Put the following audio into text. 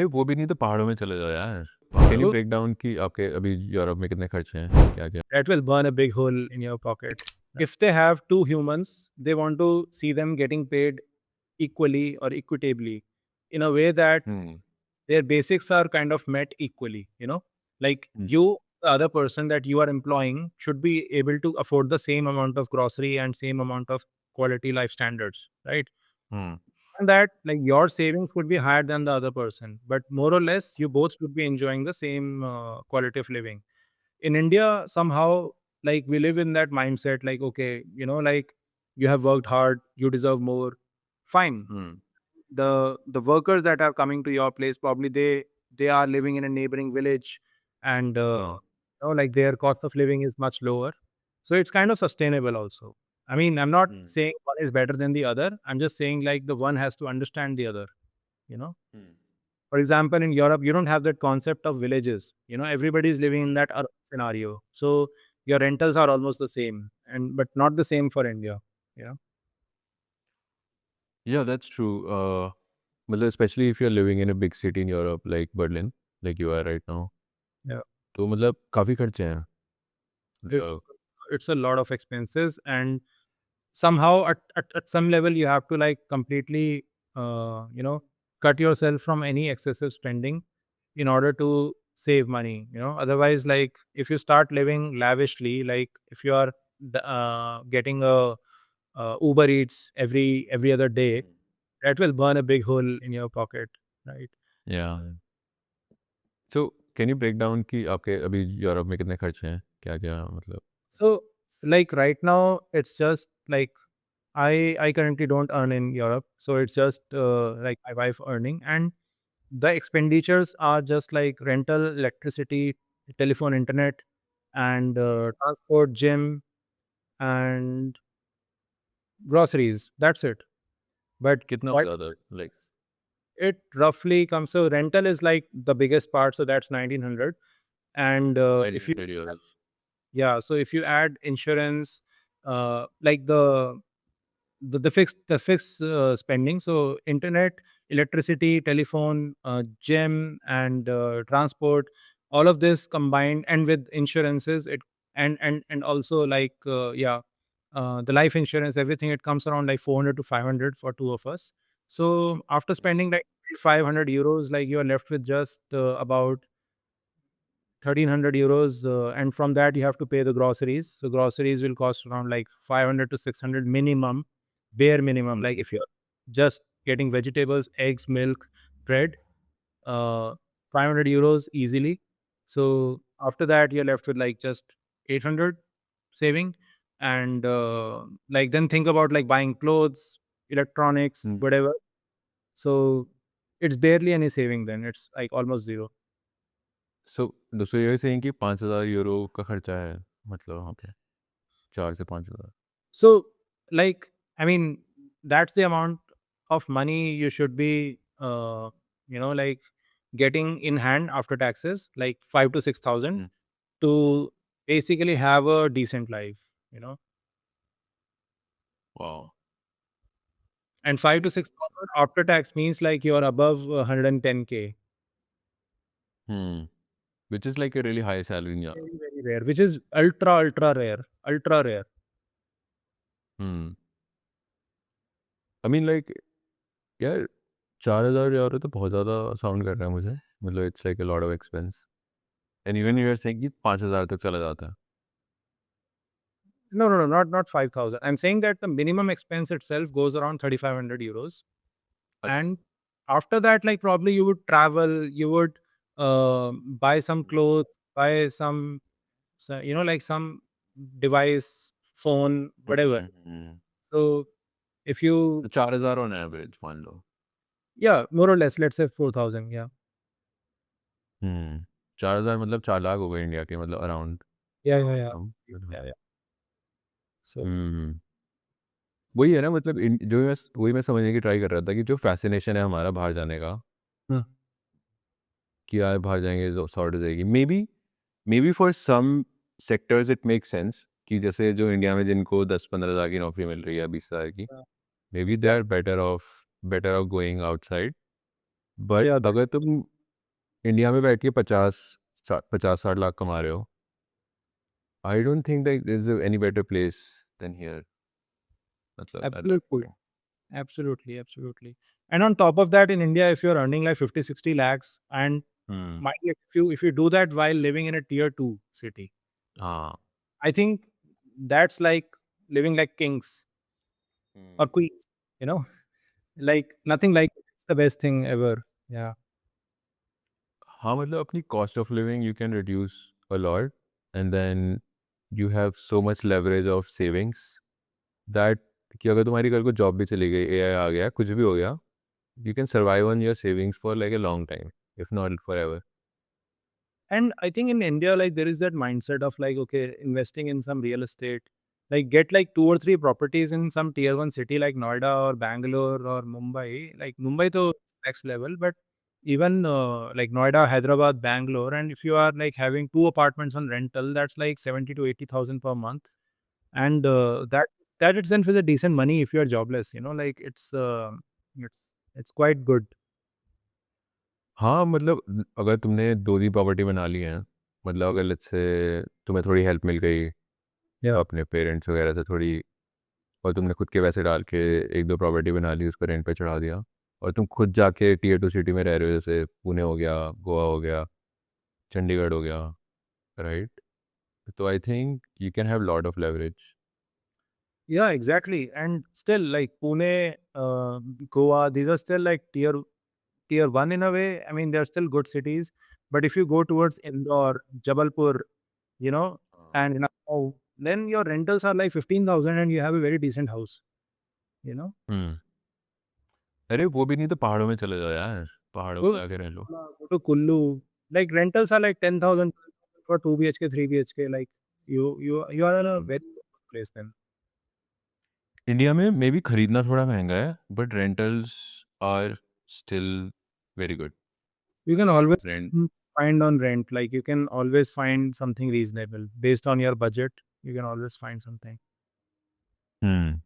वो भी नहीं तो पहाड़ों में चले जाओ यार। Can you So break down कि आपके अभी यूरोप में कितने खर्चे हैं, क्या-क्या? that will burn a big hole in your pocket. If they have two humans, they want to see them getting paid equally or equitably in a way that hmm, their basics are kind of met equally, like hmm, you, the other person that you are employing should be able to afford the same amount of grocery and same amount of quality life standards, right? Hmm, And that like your savings would be higher than the other person, but more or less you both should be enjoying the same quality of living. In India, somehow, like we live in that mindset, like, okay, like you have worked hard, you deserve more. Fine. Hmm, The workers that are coming to your place, probably they are living in a neighboring village, and hmm, like their cost of living is much lower. So it's kind of sustainable also. I mean, I'm not hmm, saying one is better than the other. I'm just saying like the one has to understand the other, you know. Hmm. For example, in Europe, you don't have that concept of villages. Everybody is living in hmm. that urban scenario. So your rentals are almost the same, and but not the same for India. You know. या that's true मतलब specially if you are living in a big city in Europe like Berlin, like you are right now, Yeah. तो मतलब काफ़ी खर्चे हैं। It's मतलब it's a lot of expenses, and somehow at some level you have to like completely cut yourself from any excessive spending in order to save money. Otherwise, like if you start living lavishly, like if you are getting a Uber Eats every other day, that will burn a big hole in your pocket, right? या so can you break down कि आपके अभी Europe में कितने खर्चे हैं, क्या-क्या मतलब? So, like right now, it's just like I currently don't earn in Europe, so it's just like my wife earning, and the expenditures are just like rental, electricity, telephone, internet, and transport, gym, and groceries. That's it. But कितना हो what जाता है like? it roughly comes, so rental is like the biggest part, so that's 1900, and if you €900? yeah, so if you add insurance, like the fixed spending, so internet, electricity, telephone, gym, and transport, all of this combined, and with insurances, it and also like the life insurance, everything, it comes around like 400 to 500 for two of us. So after spending like 500 euros, like you are left with just about 1,300 euros, and from that you have to pay the groceries. So groceries will cost around like 500 to 600 minimum, bare minimum. Hmm, Like if you're just getting vegetables, eggs, milk, bread, uh, 500 euros easily. So after that, you're left with like just 800 saving, and like then think about like buying clothes, electronics, hmm. whatever. So it's barely any saving. Then it's like almost zero. So you are saying कि €5000 का खर्चा है मतलब वहाँ पे 4 से 5,000? So, like, I mean, that's the amount of money you should be, like getting in hand after taxes, like 5 to 6 thousand, hmm, to basically have a decent life, you know. Wow! And 5 to 6 thousand after tax means like you're above 110K. Hmm, which is like a really high salary in Very, Europe. very rare, which is ultra rare, ultra rare. Hmm, I mean like यार €4000 तो बहुत ज़्यादा sound कर रहा है मुझे, मतलब it's like a lot of expense and even you are saying कि 5000 तक चला जाता है। No, no, no, not 5,000. I'm saying that the minimum expense itself goes around 3,500 euros. अच्छा। And after that, like probably you would travel, you would buy some hmm, clothes, buy some, like some device, phone, hmm, whatever. Hmm, hmm. So if you, तो 4000 on average मान लो। yeah, more or less, let's say 4,000. Yeah. हुँ, 4000 मतलब 4 लाख हो गए India के मतलब around Yeah, yeah, yeah. सम Yeah, yeah. So, हुँ। वही है ना मतलब वही मैं समझने की ट्राई कर रहा था कि जो फ़ैसिनेशन है हमारा बाहर जाने का, Hmm. कि यार बाहर जाएँगे तो सॉर्ट हो जाएगी। Maybe for some sectors it makes sense कि जैसे जो इंडिया में जिनको 10-15 हज़ार की नौकरी मिल रही है, 20 हज़ार की, Yeah. Maybe they are Exactly. Better off going outside. But Yeah, अगर तुम इंडिया में बैठ के 50-60 लाख कमा रहे हो, I don't think that there is any better place than here, मतलब at that absolutely. point. Absolutely. And on top of that, in India, if you're earning like 50, 60 lakhs, and Hmm. mind you, if you do that while living in a tier two city, हाँ. I think that's like living like kings or Hmm. queens, you know, like nothing like it's the best thing ever. Yeah. हाँ, मतलब अपनी cost of living you can reduce a lot, and then you have so much leverage of savings that कि अगर तुम्हारी कल को job भी चली गई, एआई आ गया, कुछ भी हो गया, you can survive on your savings for like a long time, if not forever. And I think in India, like there is that mindset of like, okay, investing in some real estate, like get like 2 or 3 properties in some tier one city like Noida or Bangalore or Mumbai. Like Mumbai to next level, but even like Noida, Hyderabad, Bangalore, and if you are like having 2 apartments on rental, that's like 70 to 80,000 per month, and that itself is a decent money if you are jobless. You know, like it's quite good. हाँ, मतलब अगर तुमने 2 property बना ली है, मतलब अगर let's say तुम्हें थोड़ी हेल्प मिल गई Yeah. अपने पेरेंट्स वगैरह से थोड़ी, और तुमने खुद के पैसे डाल के 1-2 प्रॉपर्टी बना ली, उसको रेंट पे चढ़ा दिया, और तुम खुद जाके टियर 2 सिटी में रह रहे हो, जैसे पुणे हो गया, गोवा हो गया, चंडीगढ़ हो गया, राइट? तो I think you can have lot of leverage. Yeah, exactly. And still, like Pune, Goa, these are still like tier one in a way. I mean, they're still good cities. But if you go towards Indore, Jabalpur, you know, and then your rentals are like 15,000 and you have a very decent house, you know. हम्म. अरे वो भी नहीं तो पहाड़ों में चले जाओ यार, पहाड़ों में Go जाके रह लो. to Kullu, like rentals are like 10,000 for 2 BHK, 3 BHK. Like you are in a very good place then. India में मे बी खरीदना थोड़ा महंगा है, but rentals are still very good. You can always rent. find on rent. Like you can always find something reasonable based on your budget. You can always find something. Hmm.